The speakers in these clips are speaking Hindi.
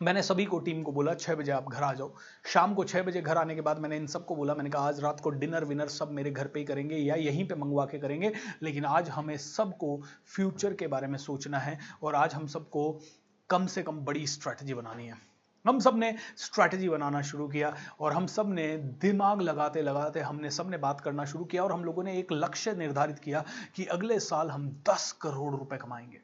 मैंने सभी को टीम को बोला 6 बजे आप घर आ जाओ। शाम को 6 बजे घर आने के बाद मैंने इन सबको बोला, मैंने कहा आज रात को डिनर विनर सब मेरे घर पे ही करेंगे या यहीं पे मंगवा के करेंगे, लेकिन आज हमें सबको फ्यूचर के बारे में सोचना है और आज हम सबको कम से कम बड़ी स्ट्रैटेजी बनानी है। हम सब ने स्ट्रैटेजी बनाना शुरू किया और हम सब ने दिमाग लगाते लगाते हमने सब ने बात करना शुरू किया और हम लोगों ने एक लक्ष्य निर्धारित किया कि अगले साल हम 10 करोड़ रुपए कमाएंगे।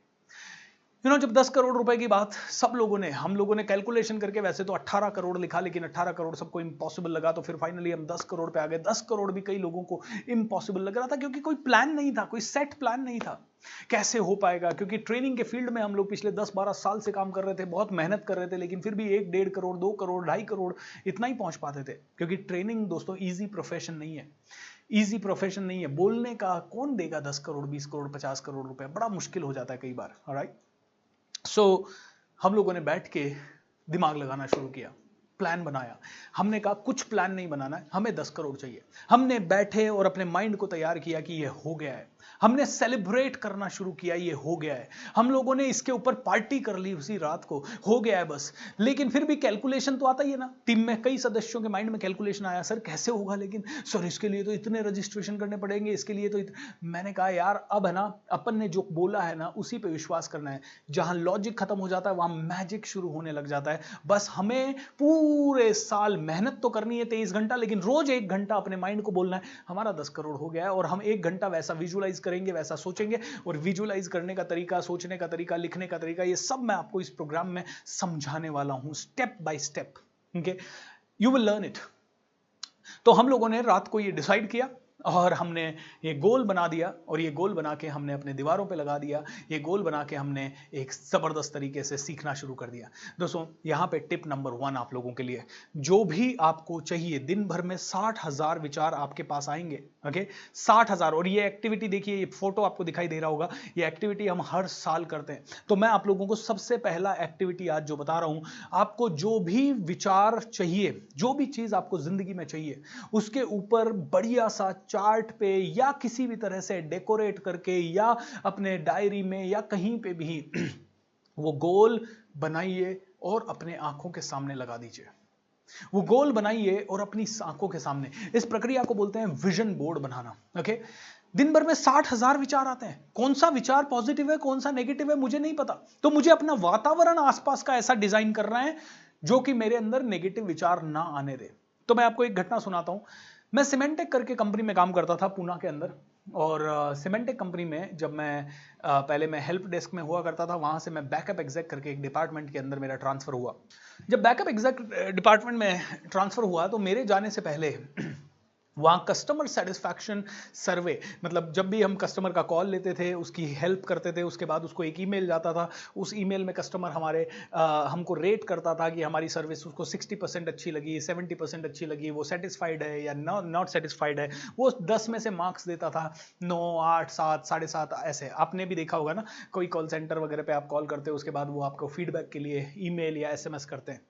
जब 10 करोड़ रुपए की बात सब लोगों ने हम लोगों ने कैलकुलेशन करके, वैसे तो 18 करोड़ लिखा लेकिन 18 करोड़ सबको इम्पॉसिबल लगा, तो फिर फाइनली हम 10 करोड़ पे आ गए। 10 करोड़ भी कई लोगों को इम्पॉसिबल लग रहा था क्योंकि कोई प्लान नहीं था, कोई सेट प्लान नहीं था कैसे हो पाएगा। क्योंकि ट्रेनिंग के फील्ड में हम लोग पिछले 10-12 साल से काम कर रहे थे, बहुत मेहनत कर रहे थे, लेकिन फिर भी 1-1.5 करोड़ 2 करोड़ 2.5 करोड़ इतना ही पहुंच पाते थे। क्योंकि ट्रेनिंग दोस्तों ईजी प्रोफेशन नहीं है, ईजी प्रोफेशन नहीं है। बोलने का कौन देगा 10 करोड़ 20 करोड़ 50 करोड़ रुपए, बड़ा मुश्किल हो जाता है कई बार। ऑलराइट, हम लोगों ने बैठ के दिमाग लगाना शुरू किया, प्लान बनाया। हमने कहा कुछ प्लान नहीं बनाना है, हमें 10 करोड़ चाहिए। हमने बैठे और अपने माइंड को तैयार किया कि ये हो गया है। हमने सेलिब्रेट करना शुरू किया, ये हो गया है। हम लोगों ने इसके ऊपर पार्टी कर ली उसी रात को, हो गया है बस। लेकिन फिर भी कैलकुलेशन तो आता ही है ना। टीम में कई सदस्यों के माइंड में कैलकुलेशन आया, सर कैसे होगा, लेकिन सर इसके लिए तो इतने रजिस्ट्रेशन करने पड़ेंगे, इसके लिए तो मैंने कहा यार अब है ना, अपन ने जो बोला है ना उसी पे विश्वास करना है। जहां लॉजिक खत्म हो जाता है वहां मैजिक शुरू होने लग जाता है। बस हमें पूरे साल मेहनत तो करनी है 23 घंटा, लेकिन रोज 1 घंटा अपने माइंड को बोलना है हमारा 10 करोड़ हो गया है। और हम 1 घंटा वैसा विजुअलाइज करेंगे, वैसा सोचेंगे। और विजुअलाइज करने का तरीका, सोचने का तरीका, लिखने का तरीका, ये सब मैं आपको इस प्रोग्राम में समझाने वाला हूं step by step. Okay, you will learn it. तो हम लोगों ने रात को ये डिसाइड किया और हमने ये गोल बना दिया और ये गोल बना के हमने अपने दीवारों पे लगा दिया। ये गोल बना के हमने एक जबरदस्त तरीके से सीखना शुरू कर दिया। दोस्तों यहाँ पे टिप नंबर 1 आप लोगों के लिए, जो भी आपको चाहिए, दिन भर में 60,000 विचार आपके पास आएंगे। ओके, 60,000। और ये एक्टिविटी देखिए, ये फोटो आपको दिखाई दे रहा होगा, ये एक्टिविटी हम हर साल करते हैं। तो मैं आप लोगों को सबसे पहला एक्टिविटी आज जो बता रहा हूं, आपको जो भी विचार चाहिए, जो भी चीज आपको जिंदगी में चाहिए, उसके ऊपर बढ़िया सा चार्ट पे या किसी भी तरह से डेकोरेट करके या अपने डायरी में या कहीं पे भी वो गोल बनाइए और अपने आंखों के सामने लगा दीजिए। वो गोल बनाइए और अपनी आंखों के सामने, इस प्रक्रिया को बोलते हैं विजन बोर्ड बनाना। ओके, दिन भर में 60,000 विचार आते हैं। कौन सा विचार पॉजिटिव है, कौन सा नेगेटिव है, मुझे नहीं पता। तो मुझे अपना वातावरण आसपास का ऐसा डिजाइन करना है जो कि मेरे अंदर नेगेटिव विचार ना आने दे। तो मैं आपको एक घटना सुनाता हूं। मैं सिमेंटेक करके कंपनी में काम करता था पूना के अंदर। और सिमेंटेक कंपनी में जब मैं पहले मैं हेल्प डेस्क में हुआ करता था, वहां से मैं बैकअप एग्जेक करके एक डिपार्टमेंट के अंदर मेरा ट्रांसफर हुआ। जब बैकअप एग्जेक डिपार्टमेंट में ट्रांसफर हुआ तो मेरे जाने से पहले वहाँ कस्टमर सेटिस्फैक्शन सर्वे, मतलब जब भी हम कस्टमर का कॉल लेते थे, उसकी हेल्प करते थे, उसके बाद उसको एक ईमेल जाता था। उस ईमेल में कस्टमर हमारे हमको रेट करता था कि हमारी सर्विस उसको 60% अच्छी लगी, 70% अच्छी लगी, वो सेटिस्फाइड है या नॉट सेटिस्फाइड है। वो 10 में से मार्क्स देता था, 9, 8, 7, 7.5 ऐसे। आपने भी देखा होगा ना, कोई कॉल सेंटर वगैरह पे आप कॉल करते हो, उसके बाद वो आपको फीडबैक के लिए ईमेल या SMS करते हैं।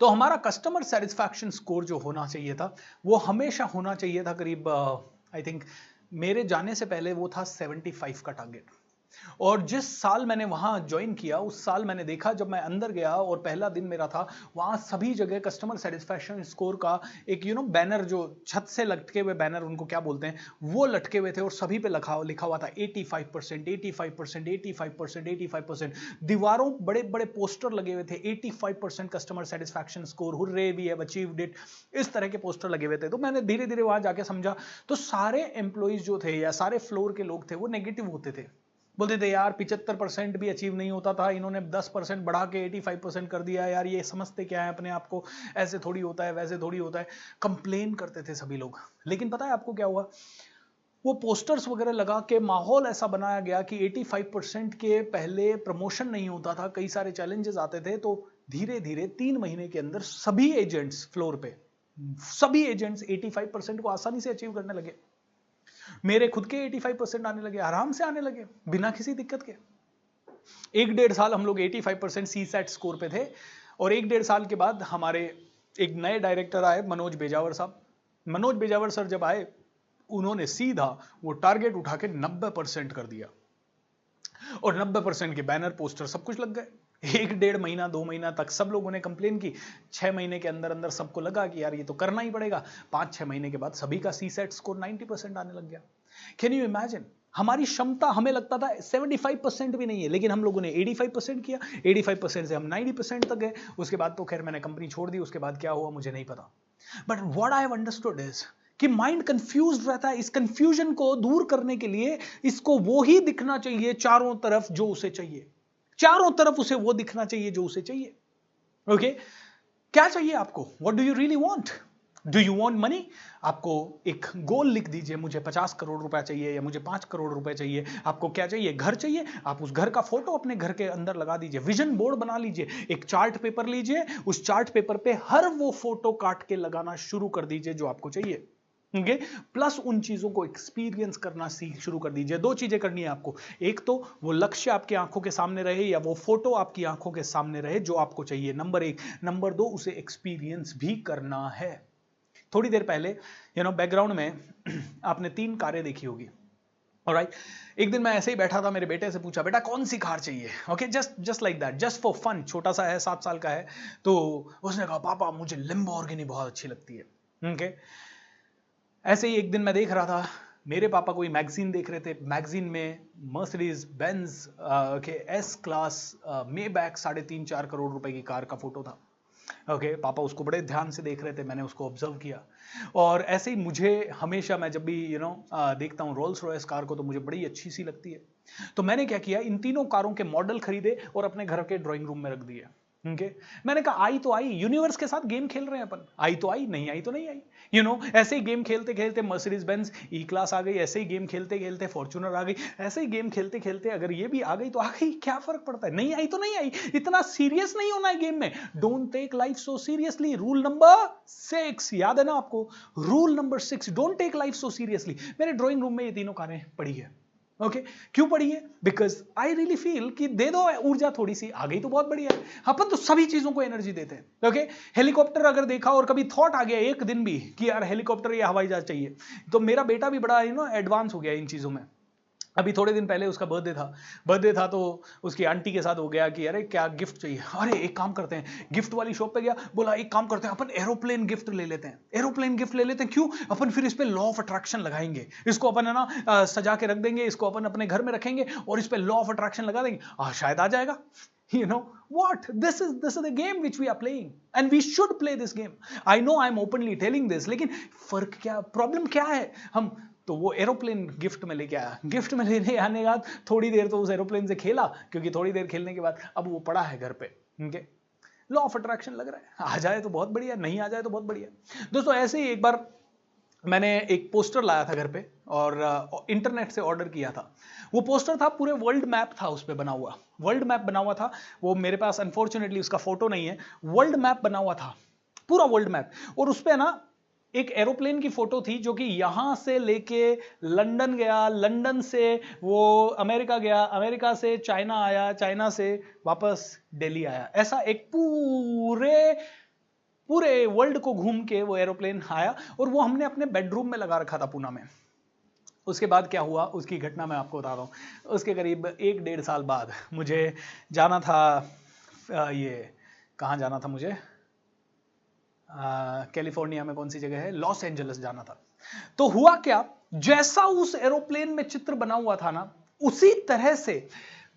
तो हमारा कस्टमर सेटिस्फैक्शन स्कोर जो होना चाहिए था, वो हमेशा होना चाहिए था करीब, आई थिंक मेरे जाने से पहले वो था 75 का टारगेट। और जिस साल मैंने वहां ज्वाइन किया, उस साल मैंने देखा, जब मैं अंदर गया और पहला दिन मेरा था, वहां सभी जगह कस्टमर सेटिस्फैक्शन स्कोर का एक बैनर, जो छत से लटके हुए बैनर उनको क्या बोलते हैं, वो लटके हुए थे और सभी पे लिखा हुआ था 85%, 85%, 85%, 85%। दीवारों बड़े बड़े पोस्टर लगे हुए थे, 85% customer satisfaction score, hurray we have achieved it, इस तरह के पोस्टर लगे हुए थे। तो मैंने धीरे धीरे वहां जाके समझा, तो सारे एम्प्लॉइज जो थे या सारे फ्लोर के लोग थे वो नेगेटिव होते थे। बोलते थे यार 75% भी अचीव नहीं होता था, इन्होंने 10% बढ़ा के 85% कर दिया, यार ये समझते क्या है अपने आप को, ऐसे थोड़ी होता है, वैसे थोड़ी होता है। कंप्लेन करते थे सभी लोग। लेकिन पता है आपको क्या हुआ, वो पोस्टर्स वगैरह लगा के माहौल ऐसा बनाया गया कि 85% के पहले प्रमोशन नहीं होता था, कई सारे चैलेंजेस आते थे। तो धीरे धीरे 3 महीने के अंदर सभी एजेंट्स फ्लोर पे, सभी एजेंट्स 85% को आसानी से अचीव करने लगे। मेरे खुद के 85% आने लगे, आराम से आने लगे, बिना किसी दिक्कत के। एक डेढ़ साल हम लोग 85% CSAT स्कोर पे थे, और एक डेढ़ साल के बाद हमारे एक नए डायरेक्टर आए, मनोज बेजावर साहब। मनोज बेजावर सर जब आए, उन्होंने सीधा वो टारगेट उठा के 90% कर दिया, और 90% के बैनर पोस्टर सब कुछ लग गए। एक डेढ़ महीना 2 महीना तक सब लोगों ने कंप्लेन की, 6 महीने के अंदर अंदर सबको लगा कि यार ये तो करना ही पड़ेगा। 5-6 महीने के बाद सभी का CSAT स्कोर 90% आने लग गया। Can you imagine? हमारी क्षमता, हमें लगता था 75% भी नहीं है, लेकिन हम लोगों ने 85% किया। 85% से हम 90% तक गए। उसके बाद तो खैर मैंने कंपनी छोड़ दी, उसके बाद क्या हुआ मुझे नहीं पता। But what I have understood is कि माइंड कंफ्यूज रहता है। इस कंफ्यूजन को दूर करने के लिए इसको वो ही दिखना चाहिए चारों तरफ जो उसे चाहिए, चारों तरफ उसे वो दिखना चाहिए जो उसे चाहिए। ओके, क्या चाहिए आपको? What do you really want? Do you want money? आपको एक गोल लिख दीजिए, मुझे 50 करोड़ रुपए चाहिए या मुझे 5 करोड़ रुपए चाहिए। आपको क्या चाहिए? घर चाहिए? आप उस घर का फोटो अपने घर के अंदर लगा दीजिए, विजन बोर्ड बना लीजिए, एक चार्ट पेपर लीजिए, उस चार्ट पेपर पे हर वो फोटो काट के लगाना शुरू कर दीजिए जो आपको चाहिए। ओके, प्लस उन चीजों को एक्सपीरियंस करना सीख शुरू कर दीजिए। 2 चीजें करनी है आपको, एक तो वो लक्ष्य आपकी आंखों के सामने रहे या वो फोटो आपकी आंखों के सामने रहे जो आपको चाहिए, नंबर 1। नंबर 2, उसे एक्सपीरियंस भी करना है। थोड़ी देर पहले बैकग्राउंड में आपने 3 कारें देखी होगी। ऑलराइट, एक दिन मैं ऐसे ही बैठा था, मेरे बेटे से पूछा, बेटा कौन सी कार चाहिए? Okay, just like that, just for fun. छोटा सा है, 7 साल का है। तो उसने कहा, पापा मुझे लैम्बोर्गिनी बहुत अच्छी लगती है। ओके, ऐसे ही एक दिन मैं देख रहा था, मेरे पापा कोई मैगजीन देख रहे थे। मैगजीन में मर्सिडीज बेंज के S क्लास मेबैक 3.5-4 करोड़ रुपए की कार का फोटो था। ओके, पापा उसको बड़े ध्यान से देख रहे थे, मैंने उसको ऑब्जर्व किया। और ऐसे ही मुझे हमेशा, मैं जब भी देखता हूँ रोल्स रॉयस कार को, तो मुझे बड़ी अच्छी सी लगती है। तो मैंने क्या किया, इन तीनों कारों के मॉडल खरीदे और अपने घर के ड्राइंग रूम में रख दिए। ओके, मैंने कहा आई तो आई, यूनिवर्स के साथ गेम खेल रहे हैं अपन, आई तो आई, नहीं आई तो नहीं आई। ऐसे ही गेम खेलते खेलते मर्सिडीज बेंज E क्लास आ गई, ऐसे ही गेम खेलते खेलते फॉर्च्यूनर आ गई, ऐसे ही गेम खेलते खेलते अगर ये भी आ गई तो आ गई, क्या फर्क पड़ता है? नहीं आई तो नहीं आई। इतना सीरियस नहीं होना है गेम में। Don't take life so seriously. Rule number 6 याद है ना आपको? Rule number 6, don't take life so seriously. मेरे ड्रॉइंग रूम में ये तीनों कारें पड़ी है। ओके, क्यों पड़ी है? बिकॉज आई रियली फील कि दे दो ऊर्जा, थोड़ी सी आ गई तो बहुत बढ़िया है। अपन तो सभी चीजों को एनर्जी देते हैं। ओके, हेलीकॉप्टर अगर देखा और कभी थॉट आ गया एक दिन भी कि यार हेलीकॉप्टर या हवाई जहाज चाहिए, तो मेरा बेटा भी बड़ा एडवांस हो गया इन चीजों में। अभी थोड़े दिन पहले उसका बर्थडे था तो उसकी आंटी के साथ हो गया कि अरे क्या गिफ्ट चाहिए। अरे एक काम करते हैं, गिफ्ट वाली शॉप पे गया, बोला एक काम करते हैं अपन एरोप्लेन गिफ्ट ले लेते हैं। एरोप्लेन गिफ्ट ले लेते हैं, क्यों? अपन फिर इस पे लॉ ऑफ अट्रैक्शन लगाएंगे, इसको अपन है ना सजा के रख देंगे, इसको अपन अपने घर में रखेंगे और इस पे लॉ ऑफ अट्रैक्शन लगा देंगे, शायद आ जाएगा। What? This is the game which we are playing and we should play this game. I know I'm openly telling this, लेकिन फर्क क्या, प्रॉब्लम क्या है? हम तो वो एरोप्लेन गिफ्ट में लेके आया। गिफ्ट में लेने आने के बाद थोड़ी देर तो उस एरोप्लेन से खेला, क्योंकि थोड़ी देर खेलने के बाद अब वो पड़ा है घर पे। ओके, लॉ ऑफ अट्रैक्शन लग रहा है, आ जाए तो बहुत बढ़िया, नहीं आ जाए तो बहुत बढ़िया। दोस्तों ऐसे ही एक बार मैंने एक पोस्टर लाया था घर पे और इंटरनेट से ऑर्डर किया था। वो पोस्टर था, पूरे वर्ल्ड मैप था उस पे बना हुआ, वर्ल्ड मैप बना हुआ था। वो मेरे पास अनफॉर्चुनेटली उसका फोटो नहीं है, वर्ल्ड मैप बना हुआ था, पूरा वर्ल्ड मैप। और उस पे ना एक एरोप्लेन की फोटो थी जो कि यहां से लेके लंदन गया, लंदन से वो अमेरिका गया, अमेरिका से चाइना आया, चाइना से वापस दिल्ली आया। ऐसा एक पूरे वर्ल्ड को घूम के वो एरोप्लेन आया और वो हमने अपने बेडरूम में लगा रखा था पूना में। उसके बाद क्या हुआ उसकी घटना मैं आपको बता रहा हूं। उसके करीब 1-1.5 साल बाद मुझे जाना था, ये कहां जाना था मुझे, कैलिफोर्निया में कौन सी जगह है, लॉस एंजलिस जाना था। तो हुआ क्या, जैसा उस एरोप्लेन में चित्र बना हुआ था ना, उसी तरह से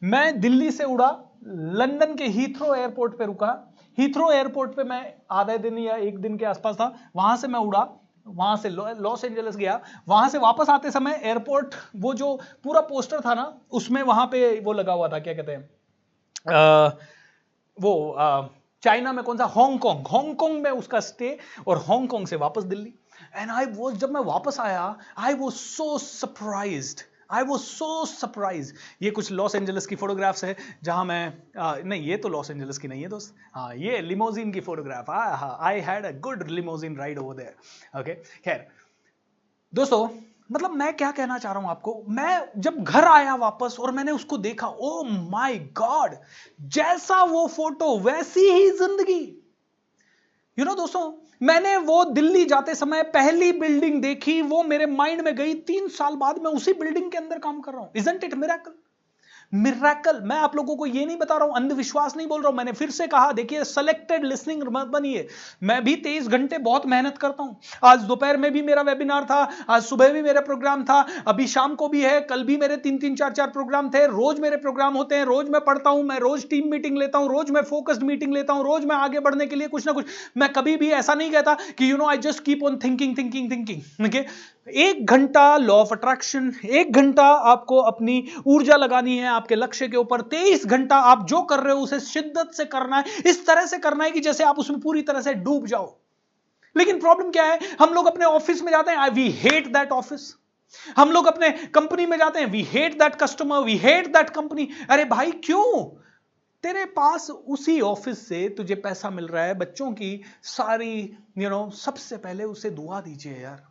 मैं दिल्ली से उड़ा, लंदन के हीथ्रो एयरपोर्ट पे रुका। हीथ्रो एयरपोर्ट पे मैं आधे दिन या 1 दिन के आसपास था, वहां से मैं उड़ा, वहां से लॉस एंजलिस गया। वहां से वापस आते समय एयरपोर्ट, वो जो पूरा पोस्टर था ना उसमें वहां पे वो लगा हुआ था, क्या कहते हैं चाइना में कौन सा, हांगकांग में उसका स्टे, और हांगकांग से वापस दिल्ली। एंड जब मैं वापस आया, आई वॉज सो सरप्राइज्ड, ये कुछ लॉस एंजलिस की फोटोग्राफ्स है जहां मैं नहीं, ये तो लॉस एंजलिस की नहीं है दोस्त, हाँ ये लिमोजिन की photograph. I had a good limousine ride over there. Okay, खैर दोस्तों मतलब मैं क्या कहना चाह रहा हूं आपको, मैं जब घर आया वापस और मैंने उसको देखा, ओ माय गॉड, जैसा वो फोटो वैसी ही जिंदगी। दोस्तों, मैंने वो दिल्ली जाते समय पहली बिल्डिंग देखी, वो मेरे माइंड में गई, 3 साल बाद मैं उसी बिल्डिंग के अंदर काम कर रहा हूं। Isn't it miracle? मिरेकल। मैं आप लोगों को ये नहीं बता रहा हूं, अंधविश्वास नहीं बोल रहा हूं। मैंने फिर से कहा, देखिए सेलेक्टेड लिसनिंग मत बनिए। मैं भी 23 घंटे बहुत मेहनत करता हूं। आज दोपहर में भी मेरा वेबिनार था, आज सुबह भी मेरा प्रोग्राम था, अभी शाम को भी है, कल भी मेरे 3-3 4-4 प्रोग्राम थे। रोज मेरे प्रोग्राम होते हैं, रोज मैं पढ़ता हूं, मैं रोज टीम मीटिंग लेता हूं, रोज मैं फोकस्ड मीटिंग लेता हूं, रोज मैं आगे बढ़ने के लिए कुछ ना कुछ। मैं कभी भी ऐसा नहीं कहता कि I just keep on thinking thinking thinking. Okay, 1 घंटा लॉ ऑफ अट्रैक्शन, 1 घंटा आपको अपनी ऊर्जा लगानी है आपके लक्ष्य के ऊपर। 23 घंटा आप जो कर रहे हो उसे शिद्दत से करना है, इस तरह से करना है कि जैसे आप उसमें पूरी तरह से डूब जाओ। लेकिन प्रॉब्लम क्या है, हम लोग अपने ऑफिस में जाते हैं, वी हेट दैट ऑफिस। हम लोग अपने कंपनी में जाते हैं, we hate that customer, we hate that company. अरे भाई क्यों? तेरे पास उसी ऑफिस से तुझे पैसा मिल रहा है, बच्चों की सारी सबसे पहले उसे दुआ दीजिए यार।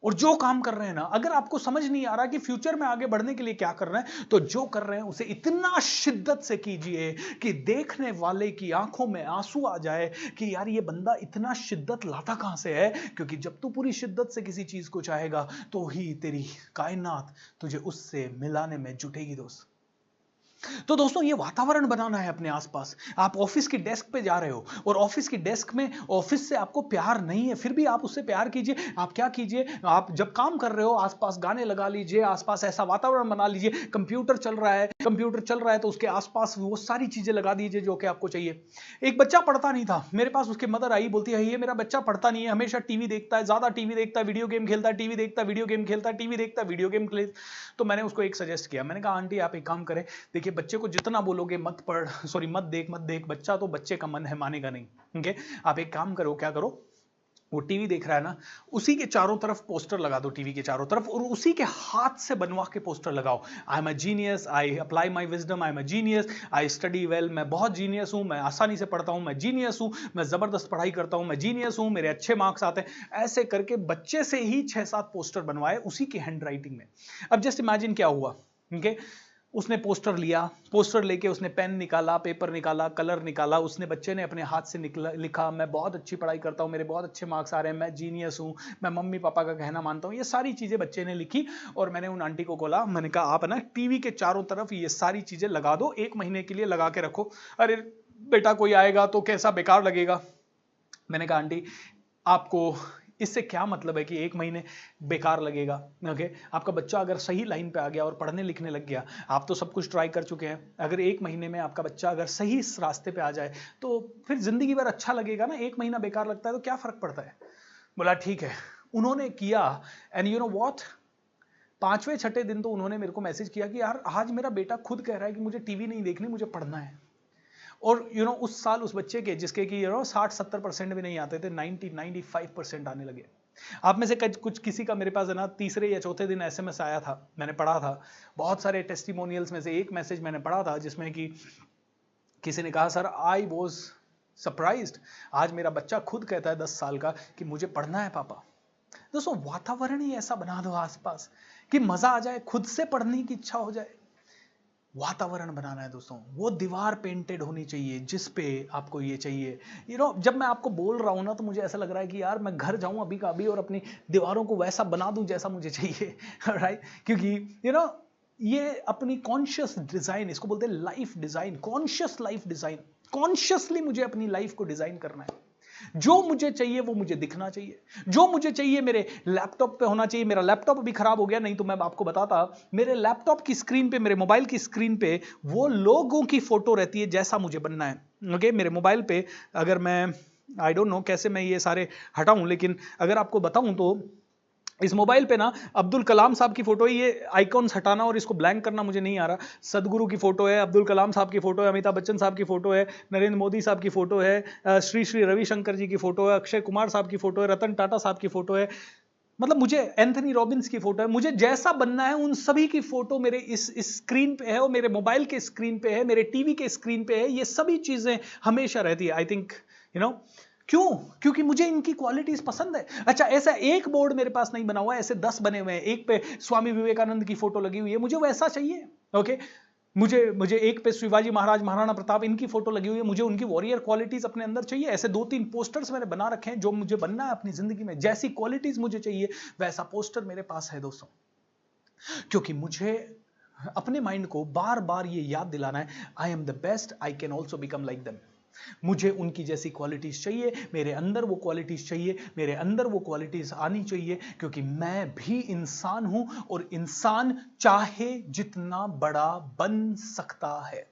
और जो काम कर रहे हैं ना, अगर आपको समझ नहीं आ रहा कि फ्यूचर में आगे बढ़ने के लिए क्या करना है, तो जो कर रहे हैं उसे इतना शिद्दत से कीजिए कि देखने वाले की आंखों में आंसू आ जाए कि यार ये बंदा इतना शिद्दत लाता कहां से है। क्योंकि जब तू पूरी शिद्दत से किसी चीज को चाहेगा तो ही तेरी कायनात तुझे उससे मिलाने में जुटेगी दोस्त। तो दोस्तों, ये वातावरण बनाना है अपने आसपास। आप ऑफिस की डेस्क पे जा रहे हो और ऑफिस की डेस्क में ऑफिस से आपको प्यार नहीं है, फिर भी आप उससे प्यार कीजिए। आप क्या कीजिए, आप जब काम कर रहे हो आसपास गाने लगा लीजिए, आसपास ऐसा वातावरण बना लीजिए। कंप्यूटर चल रहा है तो उसके आसपास वो सारी चीजें लगा दीजिए जो कि आपको चाहिए। एक बच्चा पढ़ता नहीं था, मेरे पास उसकी मदर आई, बोलती है ये मेरा बच्चा पढ़ता नहीं है, हमेशा टीवी देखता है, ज्यादा टीवी देखता है, वीडियो गेम खेलता है, टीवी देखता है, वीडियो गेम खेलता है, टीवी देखता है, वीडियो गेम खेलता। तो मैंने उसको एक सजेस्ट किया, मैंने कहा आंटी आप एक काम करें, देखिए बच्चे को जितना बोलोगे मत देख, बच्चा तो बच्चे का मन है, मानेगा नहीं। ओके, आप एक काम करो, क्या करो, वो टीवी देख रहा है ना, उसी के चारों तरफ पोस्टर लगा दो, टीवी के चारों तरफ, और उसी के हाथ से बनवा के पोस्टर लगाओ। I am a genius, I apply my wisdom, I am a genius, I study well, मैं बहुत जीनियस हूं, मैं आसानी से पढ़ता हूं, मैं जीनियस हूं, मैं जबरदस्त पढ़ाई करता हूं, मैं जीनियस हूं, मेरे अच्छे मार्क्स आते हैं। ऐसे करके बच्चे से ही 6-7 पोस्टर बनवाए उसी की हैंड राइटिंग में। अब जस्ट इमेजिन क्या हुआ। ओके, उसने पोस्टर लिया, पोस्टर लेके उसने पेन निकाला, पेपर निकाला, कलर निकाला, उसने बच्चे ने अपने हाथ से लिखा मैं बहुत अच्छी पढ़ाई करता हूं, मेरे बहुत अच्छे मार्क्स आ रहे हैं, मैं जीनियस हूं, मैं मम्मी पापा का कहना मानता हूं। ये सारी चीजें बच्चे ने लिखी और मैंने उन आंटी को बोला, मैंने कहा आप ना टीवी के चारों तरफ ये सारी चीजें लगा दो, 1 महीने के लिए लगा के रखो। अरे बेटा कोई आएगा तो कैसा बेकार लगेगा। मैंने कहा आंटी आपको इससे क्या मतलब है कि 1 महीने बेकार लगेगा। ओके, आपका बच्चा अगर सही लाइन पे आ गया और पढ़ने लिखने लग गया, आप तो सब कुछ ट्राई कर चुके हैं, अगर 1 महीने में आपका बच्चा अगर सही इस रास्ते पे आ जाए तो फिर जिंदगी भर अच्छा लगेगा ना। 1 महीना बेकार लगता है तो क्या फर्क पड़ता है। बोला ठीक है। उन्होंने किया, एंड यू नो व्हाट, 5वें-6ठे दिन तो उन्होंने मेरे को मैसेज किया कि यार आज मेरा बेटा खुद कह रहा है कि मुझे टीवी नहीं देखनी, मुझे पढ़ना है। और उस साल उस बच्चे के जिसके कि 60-70% भी नहीं आते थे, 90-95% आने लगे। आप में से कुछ किसी का मेरे पास है ना 3रे या 4थे दिन एसएमएस आया था, मैंने पढ़ा था। बहुत सारे टेस्टिमोनियल्स में से एक मैसेज मैंने पढ़ा था जिसमें कि किसी ने कहा सर आई वॉज सरप्राइज्ड, आज मेरा बच्चा खुद कहता है 10 साल का कि मुझे पढ़ना है पापा। दोस्तों, वातावरण ही ऐसा बना दो आसपास कि मजा आ जाए, खुद से पढ़ने की इच्छा हो जाए। वातावरण बनाना है दोस्तों, वो दीवार पेंटेड होनी चाहिए जिस पे आपको ये चाहिए। जब मैं आपको बोल रहा हूं ना तो मुझे ऐसा लग रहा है कि यार मैं घर जाऊं अभी का अभी और अपनी दीवारों को वैसा बना दूं जैसा मुझे चाहिए। राइट, क्योंकि ये अपनी कॉन्शियस डिजाइन, इसको बोलते हैं life design, conscious life design. Consciously मुझे अपनी लाइफ को डिजाइन करना है। जो मुझे चाहिए वो मुझे दिखना चाहिए, जो मुझे चाहिए मेरे लैपटॉप पे होना चाहिए। मेरा लैपटॉप अभी खराब हो गया, नहीं तो मैं आपको बताता, मेरे लैपटॉप की स्क्रीन पे, मेरे मोबाइल की स्क्रीन पे वो लोगों की फोटो रहती है जैसा मुझे बनना है। ओके, मेरे मोबाइल पे अगर मैं आई डोंट नो कैसे मैं ये सारे हटाऊं, लेकिन अगर आपको बताऊं तो इस मोबाइल पे ना अब्दुल कलाम साहब की फोटो है। ये आइकॉन्स हटाना और इसको ब्लैंक करना मुझे नहीं आ रहा। सदगुरु की फोटो है, अब्दुल कलाम साहब की फोटो है, अमिताभ बच्चन साहब की फोटो है, नरेंद्र मोदी साहब की फोटो है, श्री रविशंकर जी की फोटो है, अक्षय कुमार साहब की फोटो है, रतन टाटा साहब की फोटो है, मतलब मुझे एंथनी रॉबिन्स की फोटो है। मुझे जैसा बनना है उन सभी की फोटो मेरे इस स्क्रीन पे है, और मेरे मोबाइल के स्क्रीन पे है, मेरे टीवी के स्क्रीन पे है। ये सभी चीजें हमेशा रहती है। आई थिंक क्यों? क्योंकि मुझे इनकी क्वालिटीज पसंद है। अच्छा, ऐसा एक बोर्ड मेरे पास नहीं बना हुआ है, ऐसे 10 बने हुए हैं, एक पे स्वामी विवेकानंद की फोटो लगी हुई है, मुझे वैसा चाहिए। ओके, मुझे एक पे शिवाजी महाराज, महाराणा प्रताप, इनकी फोटो लगी हुई है, मुझे उनकी वॉरियर क्वालिटीज अपने अंदर चाहिए। ऐसे 2-3 पोस्टर्स मैंने बना रखे हैं, जो मुझे बनना है अपनी जिंदगी में, जैसी क्वालिटीज मुझे चाहिए वैसा पोस्टर मेरे पास है दोस्तों। क्योंकि मुझे अपने माइंड को बार बार ये याद दिलाना है, I am the best, I can also become like them. मुझे उनकी जैसी क्वालिटीज चाहिए, मेरे अंदर वो क्वालिटीज चाहिए, मेरे अंदर वो क्वालिटीज आनी चाहिए, क्योंकि मैं भी इंसान हूं और इंसान चाहे जितना बड़ा बन सकता है।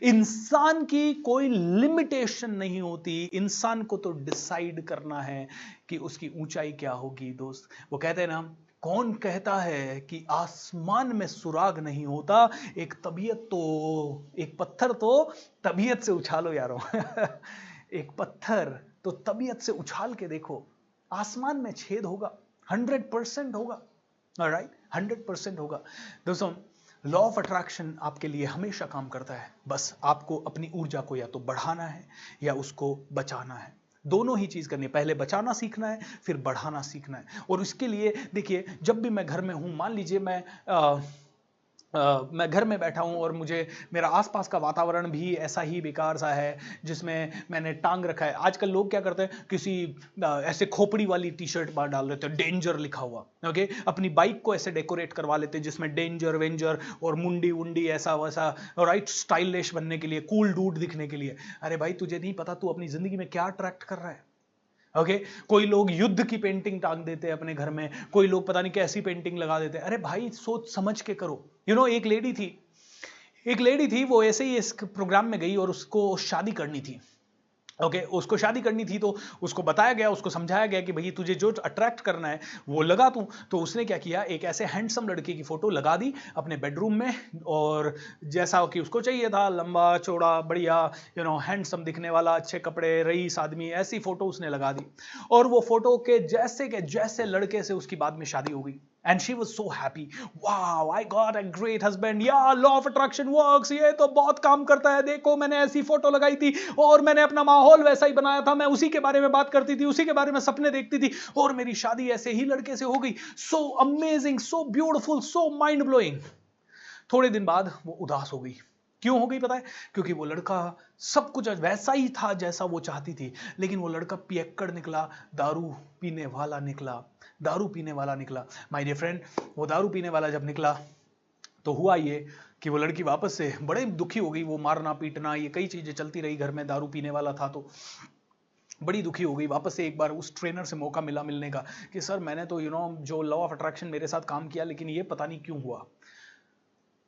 इंसान की कोई लिमिटेशन नहीं होती, इंसान को तो डिसाइड करना है कि उसकी ऊंचाई क्या होगी। दोस्त, वो कहते हैं ना, कौन कहता है कि आसमान में सुराग नहीं होता, एक पत्थर तो तबीयत से उछालो यारो एक पत्थर तो तबीयत से उछाल के देखो, आसमान में छेद होगा, 100% होगा। ऑलराइट, 100% होगा। दोस्तों, लॉ ऑफ अट्रैक्शन आपके लिए हमेशा काम करता है, बस आपको अपनी ऊर्जा को या तो बढ़ाना है या उसको बचाना है। दोनों ही चीज करनी है, पहले बचाना सीखना है, फिर बढ़ाना सीखना है। और उसके लिए देखिए, जब भी मैं घर में हूं, मान लीजिए मैं घर में बैठा हूं और मेरा आसपास का वातावरण भी ऐसा ही बेकार सा है, जिसमें मैंने टांग रखा है। आजकल लोग क्या करते हैं, किसी ऐसे खोपड़ी वाली टी शर्ट बाहर डाल देते हैं, डेंजर लिखा हुआ। ओके, अपनी बाइक को ऐसे डेकोरेट करवा लेते हैं जिसमें डेंजर वेंजर और मुंडी उंडी ऐसा वैसा, राइट, स्टाइलिश बनने के लिए, कूल डूड दिखने के लिए। अरे भाई, तुझे नहीं पता तू अपनी जिंदगी में क्या अट्रैक्ट कर रहा है। ओके, कोई लोग युद्ध की पेंटिंग टांग देते हैं अपने घर में, कोई लोग पता नहीं कैसी पेंटिंग लगा देते हैं। अरे भाई, सोच समझ के करो। एक लेडी थी, वो ऐसे ही इस प्रोग्राम में गई और उसको शादी करनी थी। ओके, उसको शादी करनी थी, तो उसको बताया गया, उसको समझाया गया कि भाई तुझे जो अट्रैक्ट करना है वो लगा तू। तो उसने क्या किया, एक ऐसे हैंडसम लड़के की फोटो लगा दी अपने बेडरूम में, और जैसा कि उसको चाहिए था, लंबा चौड़ा बढ़िया हैंडसम दिखने वाला, अच्छे कपड़े, रईस आदमी, ऐसी फोटो उसने लगा दी। और वो फोटो के जैसे लड़के से उसकी बाद में शादी हो गई। And she was so happy. Wow, I got a great husband. Yeah, law of attraction works. ये तो बहुत काम करता है। देखो, मैंने ऐसी फोटो लगाई थी और मैंने अपना माहौल वैसा ही बनाया था, मैं उसी के बारे में बात करती थी, उसी के बारे में सपने देखती थी, और मेरी शादी ऐसे ही लड़के से हो गई। So amazing, so beautiful, so mind blowing. थोड़े दिन बाद वो उदास हो गई। क्यों हो गई पता है? क्योंकि वो लड़का सब कुछ वैसा ही था जैसा वो चाहती थी, लेकिन वो लड़का पियक्कड़ निकला, दारू पीने वाला निकला। माय डियर फ्रेंड, वो दारू पीने वाला जब निकला तो हुआ ये कि वो लड़की वापस से बड़े दुखी हो गई। वो मारना पीटना, ये कई चीजें चलती रही घर में, दारू पीने वाला था तो बड़ी दुखी हो गई। वापस से एक बार उस ट्रेनर से मौका मिलने का कि सर, मैंने तो जो लॉ ऑफ अट्रैक्शन मेरे साथ काम किया, लेकिन ये पता नहीं क्यों हुआ।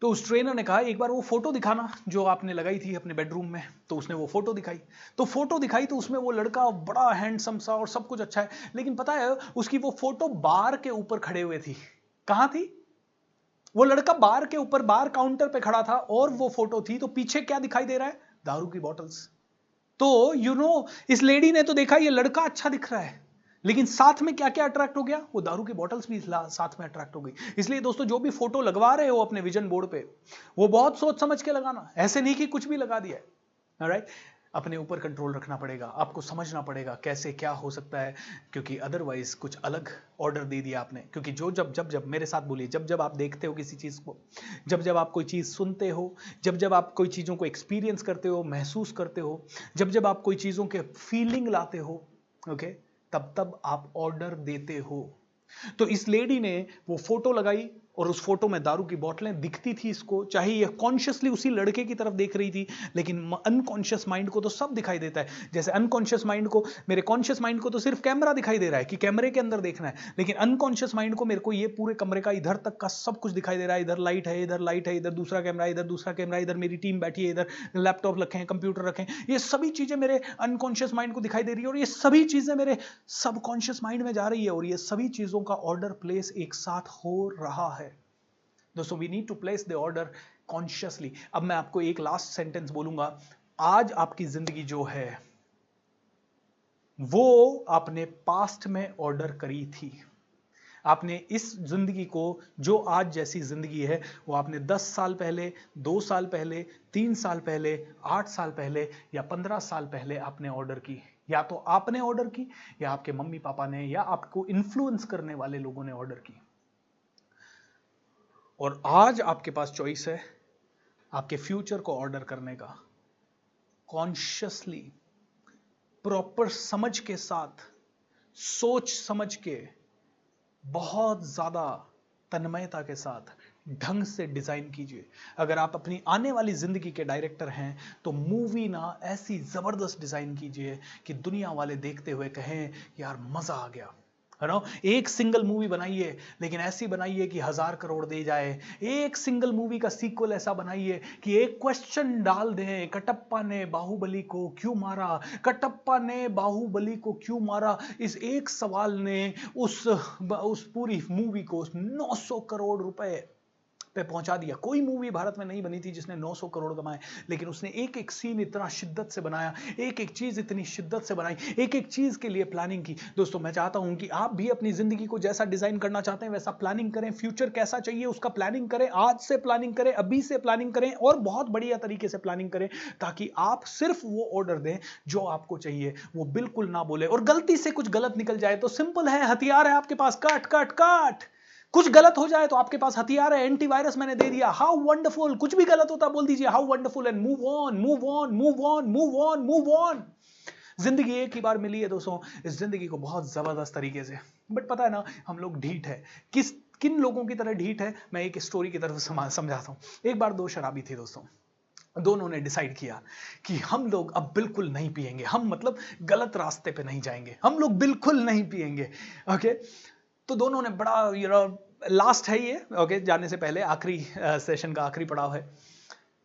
तो उस ट्रेनर ने कहा, एक बार वो फोटो दिखाना जो आपने लगाई थी अपने बेडरूम में। तो उसने वो फोटो दिखाई, तो उसमें वो लड़का बड़ा हैंडसम सा और सब कुछ अच्छा है, लेकिन पता है उसकी वो फोटो बार के ऊपर खड़े हुए थी। कहां थी? वो लड़का बार के ऊपर, बार काउंटर पे खड़ा था, और वो फोटो थी, तो पीछे क्या दिखाई दे रहा है? दारू की बॉटल्स। तो इस लेडी ने तो देखा ये लड़का अच्छा दिख रहा है, लेकिन साथ में क्या क्या अट्रैक्ट हो गया? वो दारू की बॉटल्स भी साथ में अट्रैक्ट हो गई। इसलिए दोस्तों, जो भी फोटो लगवा रहे हो अपने विजन बोर्ड पे, वो बहुत सोच समझ के लगाना, ऐसे नहीं कि कुछ भी लगा दिया है। ऑलराइट, अपने ऊपर कंट्रोल रखना पड़ेगा, आपको समझना पड़ेगा कैसे क्या हो सकता है, क्योंकि अदरवाइज कुछ अलग ऑर्डर दे दिया आपने। क्योंकि जब मेरे साथ बोलिए, जब आप देखते हो किसी चीज को, जब आप कोई चीज सुनते हो, जब आप कोई चीजों को एक्सपीरियंस करते हो, महसूस करते हो, जब आप कोई चीजों के फीलिंग लाते हो, ओके, तब आप ऑर्डर देते हो। तो इस लेडी ने वो फोटो लगाई, और उस फोटो में दारू की बोतलें दिखती थी इसको, चाहे ये कॉन्शियसली उसी लड़के की तरफ देख रही थी, लेकिन अनकॉन्शियस माइंड को तो सब दिखाई देता है। जैसे अनकॉन्शियस माइंड को, मेरे कॉन्शियस माइंड को तो सिर्फ कैमरा दिखाई दे रहा है कि कैमरे के अंदर देखना है, लेकिन अनकॉन्शियस माइंड को मेरे को ये पूरे कमरे का इधर तक का सब कुछ दिखाई दे रहा है। इधर लाइट है, इधर दूसरा कैमरा, इधर दूसरा कैमरा, इधर मेरी टीम बैठी है, इधर लैपटॉप रखे हैं, कंप्यूटर रखे हैं, ये सभी चीजें मेरे अनकॉन्शियस माइंड को दिखाई दे रही है, और ये सभी चीजें मेरे सबकॉन्शियस माइंड में जा रही है, और ये सभी चीजों का ऑर्डर प्लेस एक साथ हो रहा है। दोस्तों, we need to place the order consciously. अब मैं आपको एक लास्ट सेंटेंस बोलूंगा। आज आपकी जिंदगी जो है वो आपने पास्ट में ऑर्डर करी थी। आपने इस जिंदगी को, जो आज जैसी जिंदगी है, वो आपने 10 साल पहले, 2 साल पहले, 3 साल पहले, 8 साल पहले या 15 साल पहले आपने ऑर्डर की। या तो आपने ऑर्डर की, या आपके मम्मी पापा ने, या आपको इन्फ्लुएंस करने वाले लोगों ने ऑर्डर की। और आज आपके पास चॉइस है आपके फ्यूचर को ऑर्डर करने का। कॉन्शियसली, प्रॉपर समझ के साथ, सोच समझ के, बहुत ज्यादा तन्मयता के साथ, ढंग से डिजाइन कीजिए। अगर आप अपनी आने वाली जिंदगी के डायरेक्टर हैं तो मूवी ना ऐसी जबरदस्त डिजाइन कीजिए कि दुनिया वाले देखते हुए कहें यार मजा आ गया, है ना। एक सिंगल मूवी बनाइए, लेकिन ऐसी बनाइए कि 1000 करोड़ दे जाए। एक सिंगल मूवी का सीक्वल ऐसा बनाइए कि एक क्वेश्चन डाल दें, कटप्पा ने बाहुबली को क्यों मारा, कटप्पा ने बाहुबली को क्यों मारा। इस एक सवाल ने उस पूरी मूवी को 900 करोड़ रुपए पे पहुंचा दिया। कोई मूवी भारत में नहीं बनी थी जिसने 900 करोड़ कमाए, लेकिन उसने एक एक सीन इतना शिद्दत से बनाया, एक एक चीज इतनी शिद्दत से बनाई, एक एक चीज के लिए प्लानिंग की। दोस्तों मैं चाहता हूं कि आप भी अपनी जिंदगी को जैसा डिजाइन करना चाहते हैं वैसा प्लानिंग करें। फ्यूचर कैसा चाहिए उसका प्लानिंग करें, आज से प्लानिंग करें, अभी से प्लानिंग करें, और बहुत बढ़िया तरीके से प्लानिंग करें, ताकि आप सिर्फ वो ऑर्डर दें जो आपको चाहिए, वो बिल्कुल ना बोले। और गलती से कुछ गलत निकल जाए तो सिंपल है, हथियार है आपके पास, काट काट काट। कुछ गलत हो जाए तो आपके पास हथियार है, एंटीवायरस मैंने दे दिया, हाउ वंडरफुल। कुछ भी गलत होता बोल दीजिए how wonderful, and move on, move on, move on, move on, move on. जिंदगी एक ही बार मिली है दोस्तों, इस जिंदगी को बहुत जबरदस्त तरीके से, बट पता है ना हम लोग ढीठ है। किन लोगों की तरह ढीठ है, मैं एक स्टोरी की तरफ समझाता हूं। एक बार दो शराबी थे दोस्तों, दोनों ने डिसाइड किया कि हम लोग अब बिल्कुल नहीं पिएंगे, हम मतलब गलत रास्ते पे नहीं जाएंगे, हम लोग बिल्कुल नहीं पिएंगे। ओके, तो दोनों ने बड़ा लास्ट है ये, ओके, जाने से पहले आखिरी सेशन का आखिरी पड़ाव है।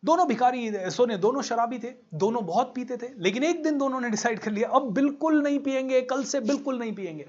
दोनों भिखारी सोने, दोनों शराबी थे, दोनों बहुत पीते थे, लेकिन एक दिन दोनों ने डिसाइड कर लिया अब बिल्कुल नहीं पिएंगे, कल से बिल्कुल नहीं पिएंगे।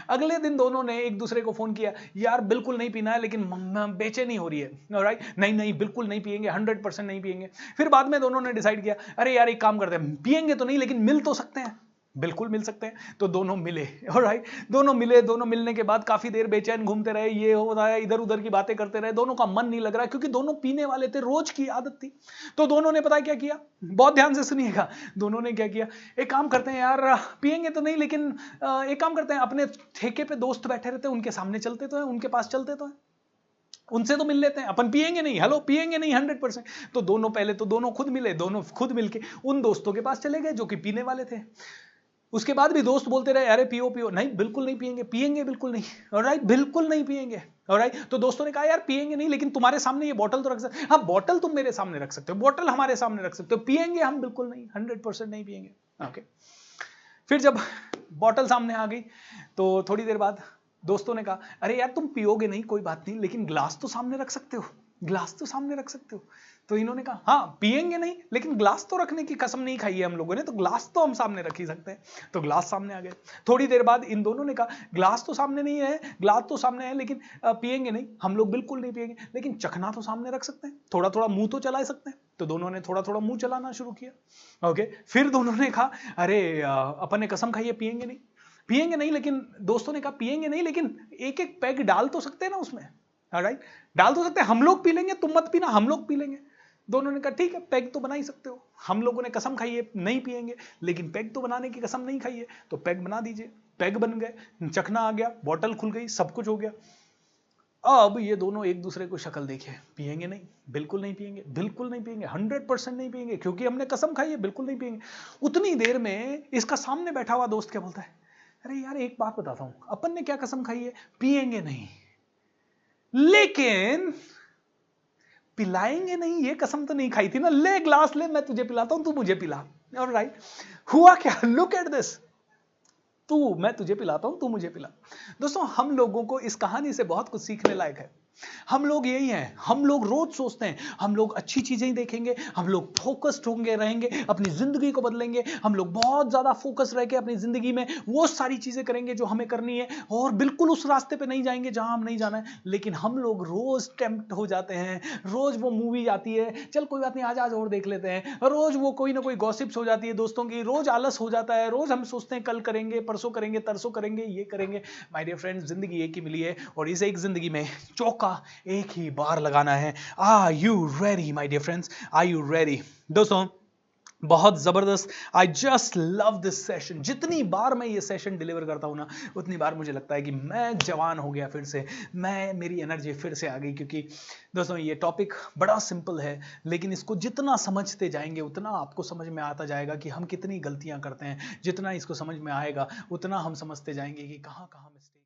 अगले दिन दोनों ने एक दूसरे को फोन किया, यार बिल्कुल नहीं पीना है लेकिन बेचैनी हो रही है, ऑलराइट, नहीं नहीं बिल्कुल नहीं पिएंगे, 100% नहीं पिएंगे। फिर बाद में दोनों ने डिसाइड किया, अरे यार एक काम करते हैं, पिएंगे तो नहीं लेकिन मिल तो सकते हैं, बिल्कुल मिल सकते हैं। तो दोनों मिले, ऑलराइट, दोनों मिले। दोनों मिलने के बाद काफी देर बेचैन घूमते रहे, ये हो रहा है, इधर उधर की बातें करते रहे, दोनों का मन नहीं लग रहा क्योंकि दोनों पीने वाले थे, रोज की आदत थी। तो दोनों ने पता क्या किया, बहुत ध्यान से सुनिएगा, दोनों ने क्या किया, एक काम करते हैं यार, पिएंगे तो नहीं लेकिन एक काम करते हैं, अपने ठेके पे दोस्त बैठे रहते हैं, उनके सामने चलते तो है, उनके पास चलते तो है, उनसे तो मिल लेते हैं, अपन पिएंगे नहीं, हेलो पिएंगे नहीं 100%। तो दोनों पहले तो दोनों खुद मिले, दोनों खुद मिलके उन दोस्तों के पास चले गए जो कि पीने वाले थे। उसके बाद भी दोस्त बोलते रहे, अरे पियो पियो, नहीं बिल्कुल नहीं पिएंगे, पिएंगे बिल्कुल नहीं, ऑलराइट, बिल्कुल नहीं पिएंगे, ऑलराइट। तो दोस्तों ने कहा यार पिएंगे नहीं लेकिन तुम्हारे सामने ये बोतल तो रख सकते, हाँ बोतल तुम मेरे सामने रख सकते हो, बोतल हमारे सामने रख सकते हो, पिएंगे हम बिल्कुल नहीं, 100% नहीं पिएंगे। ओके, फिर जब बोतल सामने आ गई तो थोड़ी देर बाद दोस्तों ने कहा, अरे यार तुम पियोगे नहीं कोई बात नहीं, लेकिन ग्लास तो सामने रख सकते हो, ग्लास तो सामने रख सकते हो। तो इन्होंने कहा हाँ पिएंगे नहीं लेकिन ग्लास तो रखने की कसम नहीं खाई है हम लोगों ने, तो ग्लास तो हम सामने रख ही सकते हैं। तो ग्लास सामने आ गए। थोड़ी देर बाद इन दोनों ने कहा ग्लास तो सामने नहीं है, ग्लास तो सामने है लेकिन पिएंगे नहीं, हम लोग बिल्कुल नहीं पिएंगे, लेकिन चखना तो सामने रख सकते हैं, थोड़ा थोड़ा मुंह तो चला सकते हैं। तो दोनों ने थोड़ा थोड़ा मुंह चलाना शुरू किया। ओके, फिर दोनों ने कहा अरे अपन ने कसम खाई है पिएंगे नहीं, पिएंगे नहीं, लेकिन दोस्तों ने कहा पिएंगे नहीं लेकिन एक एक पैग डाल तो सकते हैं ना उसमें, ऑलराइट, डाल तो सकते हैं, हम लोग पी लेंगे, तुम मत पीना, हम लोग पी लेंगे। दोनों ने कहा ठीक है पैग तो बना ही सकते हो, हम लोगों ने कसम खाई है नहीं पिएंगे, लेकिन पैग तो बनाने की कसम नहीं खाई है, तो पैग बना दीजिए। पैग बन गए, चखना आ गया, बोतल खुल गई, सब कुछ हो गया। अब ये दोनों एक दूसरे को शक्ल देखे, पिएंगे नहीं, बिल्कुल नहीं पिएंगे, बिल्कुल नहीं पिएंगे, 100% नहीं पिएंगे, क्योंकि हमने कसम खाई है बिल्कुल नहीं पिएंगे। उतनी देर में इसका सामने बैठा हुआ दोस्त क्या बोलता है, अरे यार एक बात बताता हूं, अपन ने क्या कसम खाई है, पिएंगे नहीं लेकिन पिलाएंगे नहीं, ये कसम तो नहीं खाई थी ना, ले ग्लास ले, मैं तुझे पिलाता हूं, तू मुझे पिला, ऑलराइट। हुआ क्या, लुक एट दिस, तू, मैं तुझे पिलाता हूं, तू मुझे पिला। दोस्तों हम लोगों को इस कहानी से बहुत कुछ सीखने लायक है। हम लोग यही हैं, हम लोग रोज सोचते हैं हम लोग अच्छी चीजें ही देखेंगे, हम लोग फोकस्ड होंगे, रहेंगे, अपनी जिंदगी को बदलेंगे, हम लोग बहुत ज्यादा फोकस रह के अपनी जिंदगी में वो सारी चीजें करेंगे जो हमें करनी है, और बिल्कुल उस रास्ते पे नहीं जाएंगे जहां हम नहीं जाना है। लेकिन हम लोग रोज टेम्प्ट हो जाते हैं, रोज वो मूवी आती है, चल कोई बात नहीं आज आज और देख लेते हैं, रोज वो कोई ना कोई गॉसिप्स हो जाती है दोस्तों की, रोज आलस हो जाता है, रोज हम सोचते हैं कल करेंगे, परसों करेंगे, तरसों करेंगे, ये करेंगे। माय डियर फ्रेंड्स, जिंदगी एक ही मिली है और इस एक जिंदगी में चौका एक ही बार लगाना है। Are you ready my dear friends, are you ready? दोस्तों बहुत जबरदस्त, I just love this session. जितनी बार मैं ये सेशन डिलीवर करता हूं ना, उतनी बार मुझे लगता है कि मैं जवान हो गया फिर से, मेरी एनर्जी फिर से आ गई। क्योंकि दोस्तों ये टॉपिक बड़ा सिंपल है, लेकिन इसको जितना समझते जाएंगे उतना आपको समझ में आता जाएगा कि हम कितनी गलतियां करते हैं। जितना इसको समझ में आएगा उतना हम समझते जाएंगे कि कहां कहां mistake.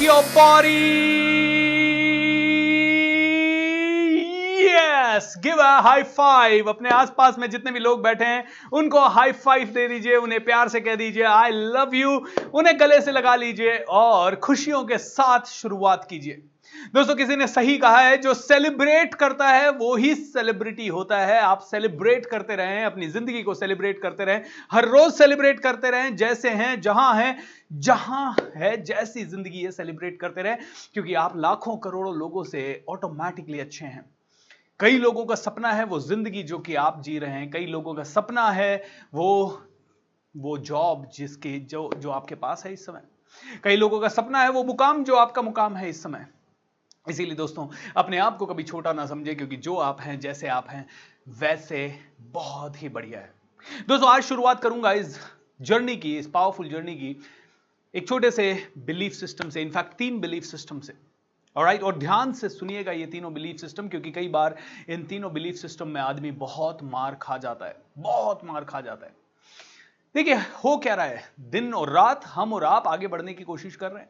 Your body, yes, give a high five। अपने आसपास में जितने भी लोग बैठे हैं उनको हाई फाइव दे दीजिए, उन्हें प्यार से कह दीजिए आई लव यू, उन्हें गले से लगा लीजिए और खुशियों के साथ शुरुआत कीजिए। दोस्तों किसी ने सही कहा है, जो सेलिब्रेट करता है वो ही सेलिब्रिटी होता है। आप सेलिब्रेट करते रहें, अपनी जिंदगी को सेलिब्रेट करते रहें, हर रोज सेलिब्रेट करते रहें, जैसे हैं जहां है जैसी जिंदगी है सेलिब्रेट करते रहें, क्योंकि आप लाखों करोड़ों लोगों से ऑटोमेटिकली अच्छे हैं। कई लोगों का सपना है वो जिंदगी जो कि आप जी रहे हैं, कई लोगों का सपना है वो जॉब जिसके जो आपके पास है इस समय, कई लोगों का सपना है वो मुकाम जो आपका मुकाम है इस समय। इसीलिए दोस्तों अपने आप को कभी छोटा ना समझे, क्योंकि जो आप हैं, जैसे आप हैं, वैसे बहुत ही बढ़िया है। दोस्तों आज शुरुआत करूंगा इस जर्नी की, इस पावरफुल जर्नी की एक छोटे से बिलीफ सिस्टम से, इनफैक्ट 3 बिलीफ सिस्टम से। ऑलराइट, और ध्यान से सुनिएगा ये तीनों बिलीफ सिस्टम, क्योंकि कई बार इन तीनों बिलीफ सिस्टम में आदमी बहुत मार खा जाता है, बहुत मार खा जाता है। देखिए हो क्या रहा है, दिन और रात हम और आप आगे बढ़ने की कोशिश कर रहे हैं,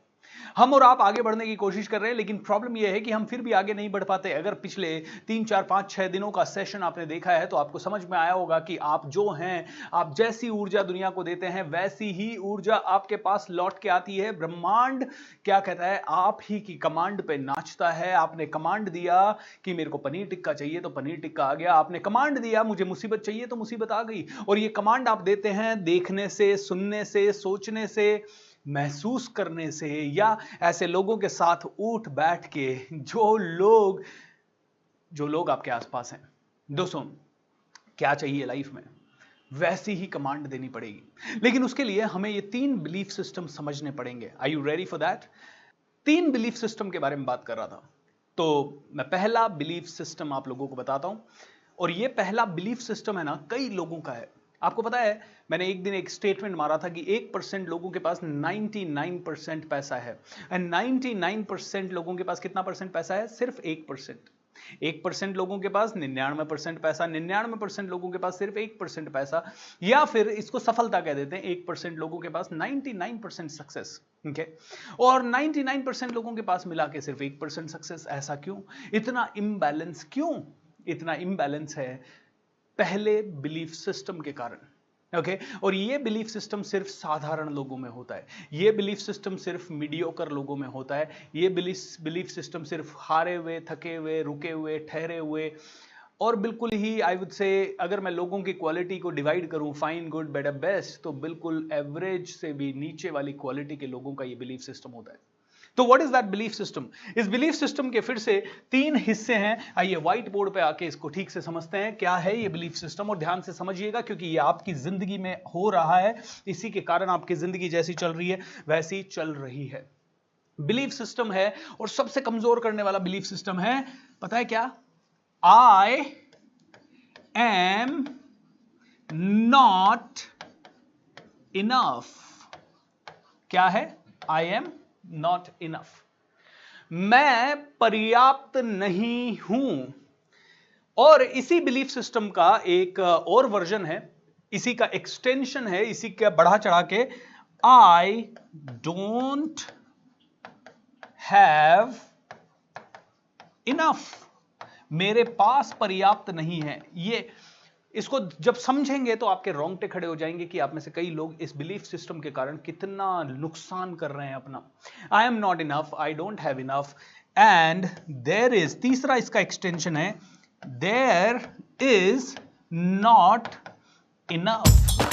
हम और आप आगे बढ़ने की कोशिश कर रहे हैं, लेकिन प्रॉब्लम यह है कि हम फिर भी आगे नहीं बढ़ पाते। अगर पिछले 3, 4, 5, 6 दिनों का सेशन आपने देखा है तो आपको समझ में आया होगा कि आप जो हैं, आप जैसी ऊर्जा दुनिया को देते हैं वैसी ही ऊर्जा आपके पास लौट के आती है। ब्रह्मांड क्या कहता है, आप ही की कमांड पे नाचता है। आपने कमांड दिया कि मेरे को पनीर टिक्का चाहिए तो पनीर टिक्का आ गया, आपने कमांड दिया मुझे मुसीबत चाहिए तो मुसीबत आ गई। और ये कमांड आप देते हैं देखने से, सुनने से, सोचने से, महसूस करने से, या ऐसे लोगों के साथ उठ बैठ के जो लोग आपके आसपास हैं। दोस्तों क्या चाहिए लाइफ में, वैसी ही कमांड देनी पड़ेगी, लेकिन उसके लिए हमें ये 3 बिलीफ सिस्टम समझने पड़ेंगे। Are you ready for that? 3 belief system के बारे में बात कर रहा था, तो मैं पहला बिलीफ सिस्टम आप लोगों को बताता हूं। और ये पहला बिलीफ सिस्टम है ना, कई लोगों का है। आपको पता है, मैंने एक दिन एक स्टेटमेंट मारा था कि 1% लोगों के पास 99% पैसा है, एंड 99% लोगों के पास कितना परसेंट पैसा है? सिर्फ 1%। 1% लोगों के पास 99% पैसा, 99% लोगों के पास सिर्फ 1% पैसा, या फिर इसको सफलता कह देते हैं। 1% लोगों के पास 99% सक्सेस, ठीक है, और 99% लोगों के पास मिला के सिर्फ 1% सक्सेस। ऐसा क्यों? इतना इम्बैलेंस क्यों? इतना इम्बैलेंस है पहले बिलीफ सिस्टम के कारण। ओके, और ये बिलीफ सिस्टम सिर्फ साधारण लोगों में होता है, ये बिलीफ सिस्टम सिर्फ मीडियोकर लोगों में होता है, ये बिलीफ सिस्टम सिर्फ हारे हुए, थके हुए, रुके हुए, ठहरे हुए, और बिल्कुल ही आई वुड से अगर मैं लोगों की क्वालिटी को डिवाइड करूं, फाइन, गुड, बेटर, बेस्ट, तो बिल्कुल एवरेज से भी नीचे वाली क्वालिटी के लोगों का ये बिलीफ सिस्टम होता है। तो what is that belief system? इस बिलीफ सिस्टम के फिर से 3 हिस्से हैं। आइए व्हाइट बोर्ड पे आके इसको ठीक से समझते हैं क्या है ये बिलीफ सिस्टम, और ध्यान से समझिएगा क्योंकि ये आपकी जिंदगी में हो रहा है, इसी के कारण आपकी जिंदगी जैसी चल रही है वैसी चल रही है। बिलीफ सिस्टम है, और सबसे कमजोर करने वाला बिलीफ सिस्टम है, पता है क्या? आई एम नॉट इनफ। क्या है? आई एम नॉट इनफ, मैं पर्याप्त नहीं हूं। और इसी बिलीफ सिस्टम का एक और वर्जन है, इसी का एक्सटेंशन है, इसी का बढ़ा चढ़ा के, आई डोंट हैव इनफ, मेरे पास पर्याप्त नहीं है। ये इसको जब समझेंगे तो आपके रोंगटे खड़े हो जाएंगे कि आप में से कई लोग इस बिलीफ सिस्टम के कारण कितना नुकसान कर रहे हैं अपना। I am not enough, I don't have enough, and there is, तीसरा इसका एक्सटेंशन है, देयर इज नॉट इनफ।